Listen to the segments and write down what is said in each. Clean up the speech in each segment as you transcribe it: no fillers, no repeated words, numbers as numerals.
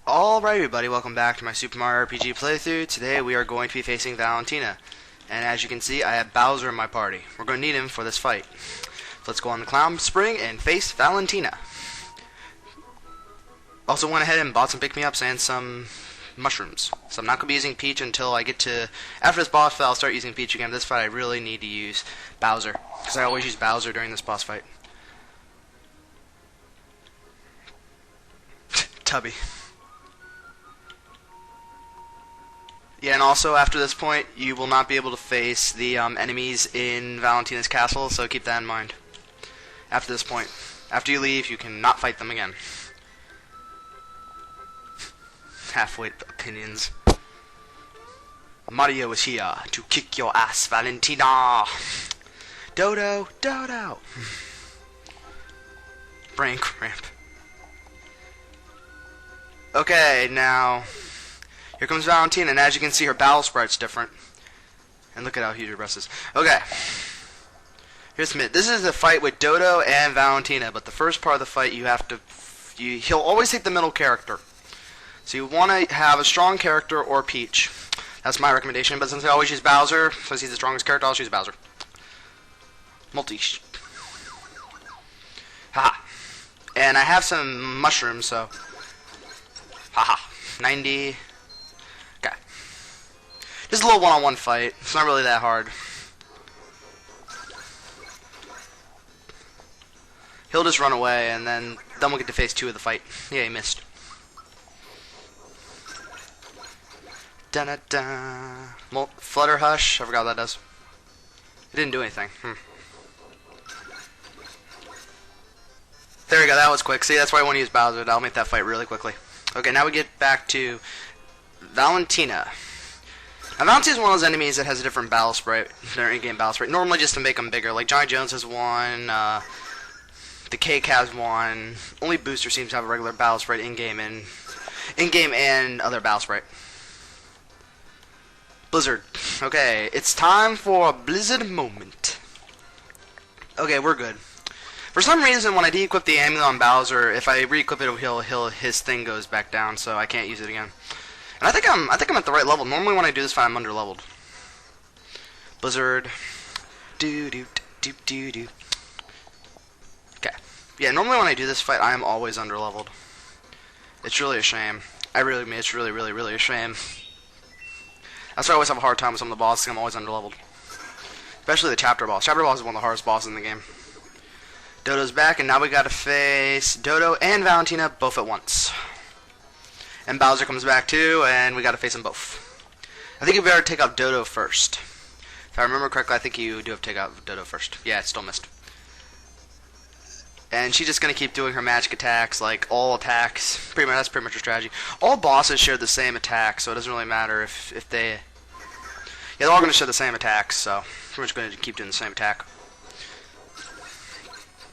Alright everybody, welcome back to my Super Mario RPG playthrough. Today we are going to be facing Valintina. And as you can see, I have Bowser in my party. We're going to need him for this fight. So let's go on the Clown Spring and face Valintina. Also went ahead and bought some pick-me-ups and some mushrooms. So I'm not going to be using Peach until I get to... After this boss fight, I'll start using Peach again. This fight I really need to use Bowser, because I always use Bowser during this boss fight. Tubby. Yeah, and also after this point, you will not be able to face the enemies in Valentina's castle, so keep that in mind. After this point. After you leave, you cannot fight them again. Halfway opinions. Mario is here to kick your ass, Valentina! Dodo, Dodo! Brain cramp. Okay, now... Here comes Valentina, and as you can see, her battle sprite's different. And look at how huge her breast is. Okay. Here's this is a fight with Dodo and Valentina, but the first part of the fight, you have to... he'll always take the middle character. So you want to have a strong character or Peach. That's my recommendation, but since I always use Bowser, since he's the strongest character, I'll choose Bowser. Haha. And I have some mushrooms, so... Haha. 90... Just a little one-on-one fight. It's not really that hard. He'll just run away, and then we'll get to phase 2 of the fight. Yeah, he missed. Da-da-da. Flutter Hush. I forgot what that does. It didn't do anything. There we go. That was quick. See, that's why I want to use Bowser. That'll make that fight really quickly. Okay, now we get back to Valentina. Now, Valentina is one of those enemies that has a different battle sprite, their in-game battle sprite, normally just to make them bigger. Like, Johnny Jones has one, the Cake has one, only Booster seems to have a regular battle sprite in-game and other battle sprite. Blizzard. Okay, it's time for a Blizzard moment. Okay, we're good. For some reason, when I de-equip the amulet on Bowser, if I re-equip it, his thing goes back down, so I can't use it again. And I think I'm at the right level. Normally when I do this fight, I'm under-leveled. Blizzard. Do. Okay. Yeah, normally when I do this fight, I am always under-leveled. It's really a shame. It's really a shame. That's why I always have a hard time with some of the bosses, I'm always under-leveled. Especially the chapter boss. Chapter boss is one of the hardest bosses in the game. Dodo's back, and now we gotta face Dodo and Valentina both at once. And Bowser comes back too, and we gotta face them both. I think you better take out Dodo first. If I remember correctly, I think you do have to take out Dodo first. Yeah, it still missed. And she's just gonna keep doing her magic attacks, like all attacks. That's pretty much her strategy. All bosses share the same attack, so it doesn't really matter if they... Yeah, they're all gonna share the same attacks, so pretty much gonna keep doing the same attack.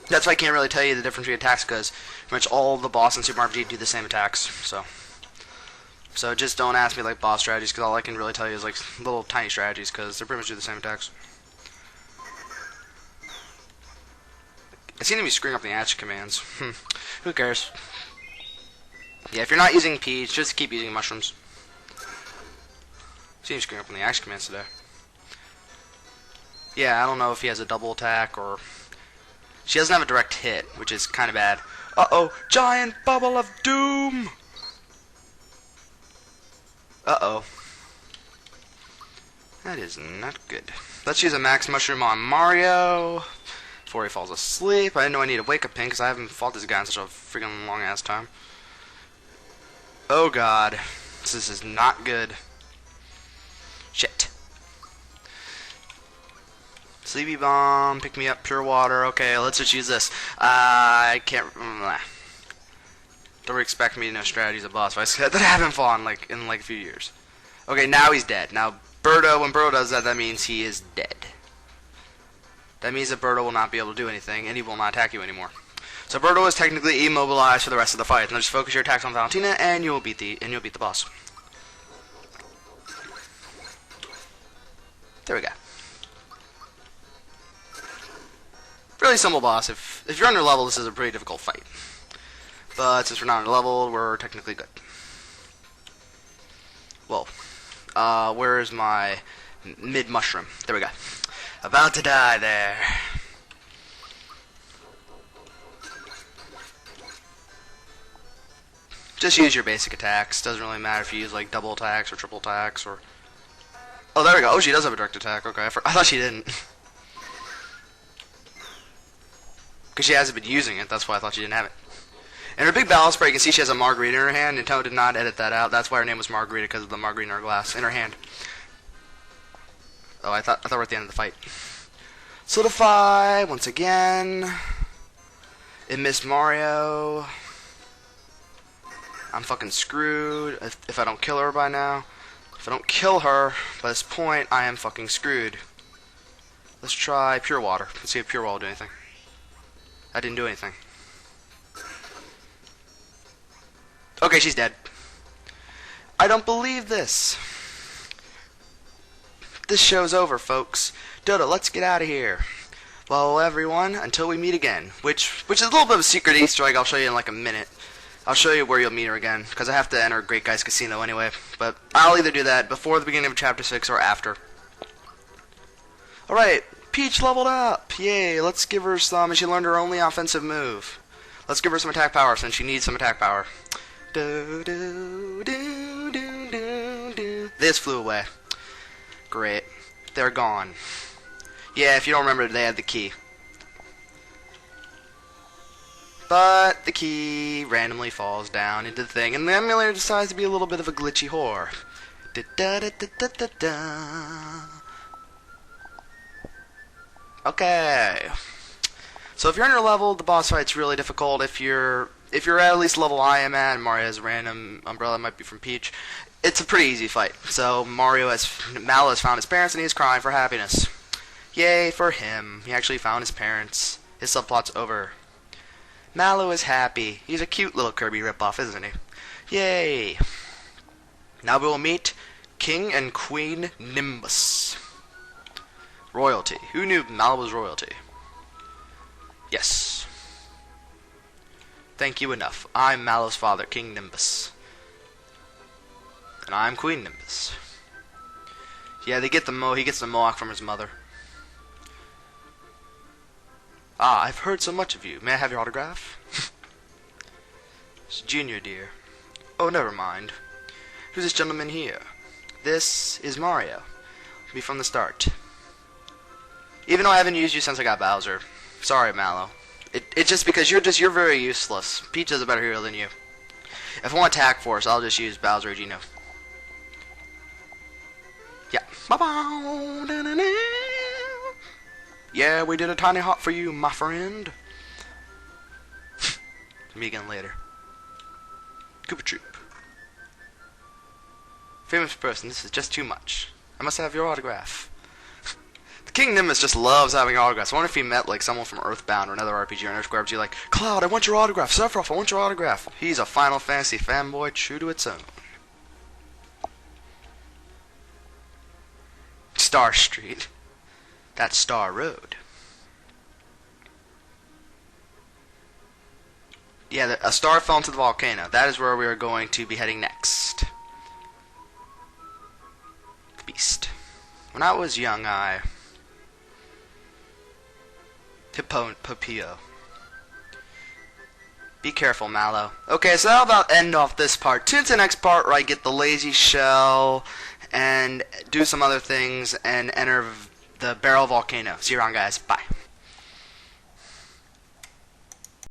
That's why I can't really tell you the difference between attacks, because pretty much all the bosses in Super Mario RPG do the same attacks, So just don't ask me like boss strategies, because all I can really tell you is like little tiny strategies, because they pretty much do the same attacks. I seem to be screwing up the action commands. Who cares? Yeah, if you're not using Peach, just keep using mushrooms. Seems screwing up on the action commands today. Yeah, I don't know if he has a double attack or... She doesn't have a direct hit, which is kind of bad. Uh-oh, giant bubble of doom! Uh-oh. That is not good. Let's use a max mushroom on Mario before he falls asleep. I didn't know I need a wake-up pin because I haven't fought this guy in such a freaking long-ass time. Oh god. This is not good. Shit. Sleepy Bomb, pick me up, pure water. Okay, let's just use this. I can't... Don't expect me to know strategies of boss fights that I haven't fought in like a few years. Okay, now he's dead. Now, Birdo, when Birdo does that, that means he is dead. That means that Birdo will not be able to do anything, and he will not attack you anymore. So Birdo is technically immobilized for the rest of the fight. Now just focus your attacks on Valentina, and you'll beat the boss. There we go. Really simple boss. If you're under level, this is a pretty difficult fight. But since we're not under level, we're technically good. Whoa. Where is my mid mushroom? There we go. About to die there. Just use your basic attacks. Doesn't really matter if you use like double attacks or triple attacks or... Oh, there we go. Oh, she does have a direct attack. Okay, I thought she didn't. Because she hasn't been using it. That's why I thought she didn't have it. In her big battle spray, you can see she has a margarita in her hand. Nintendo did not edit that out. That's why her name was Margarita, because of the margarita in her glass, in her hand. Oh, I thought we're at the end of the fight. Solidify once again. It missed Mario. I'm fucking screwed if I don't kill her by now. If I don't kill her by this point, I am fucking screwed. Let's try Pure Water. Let's see if Pure Water will do anything. I didn't do anything. Okay, she's dead. I don't believe this. This show's over, folks. Dodo, let's get out of here. Well, everyone, until we meet again. Which is a little bit of a secret Easter egg I'll show you in like a minute. I'll show you where you'll meet her again, because I have to enter Great Guy's Casino anyway. But I'll either do that before the beginning of Chapter 6 or after. Alright, Peach leveled up. Yay, let's give her some, and she learned her only offensive move. Let's give her some attack power, since she needs some attack power. Do, do, do, do, do, do. This flew away. Great. They're gone. Yeah, if you don't remember, they had the key. But the key randomly falls down into the thing, and the emulator decides to be a little bit of a glitchy whore. Da da da da da da da. Okay. So if you're under level, the boss fight's really difficult. If you're at least level I am at, and Mario has a random umbrella, might be from Peach, it's a pretty easy fight. So Mallow has found his parents, and he's crying for happiness. Yay for him. He actually found his parents. His subplot's over. Mallow is happy. He's a cute little Kirby ripoff, isn't he? Yay! Now we will meet King and Queen Nimbus. Royalty. Who knew Mallow was royalty? Yes. Thank you enough. I'm Mallow's father, King Nimbus. And I'm Queen Nimbus. Yeah, he gets the mohawk from his mother. Ah, I've heard so much of you. May I have your autograph? It's Junior, dear. Oh, never mind. Who's this gentleman here? This is Mario. Be from the start. Even though I haven't used you since I got Bowser. Sorry, Mallow. It's just because you're very useless. Peach is a better hero than you. If I want attack force, I'll just use Bowser or Geno. Yeah. Yeah, we did a tiny hop for you, my friend. Me again later. Koopa Troop. Famous person, this is just too much. I must have your autograph. The King Nimbus just loves having autographs. I wonder if he met like someone from Earthbound or another RPG or another Square RPG like, Cloud, I want your autograph. Sephiroth, I want your autograph. He's a Final Fantasy fanboy true to its own. Star Street. That's Star Road. Yeah, a star fell into the volcano. That is where we are going to be heading next. The Beast. When I was young, Popio. Be careful, Mallow. Okay, so that'll about end off this part. Tune to the next part where I get the lazy shell and do some other things and enter the barrel volcano. See you around, guys. Bye.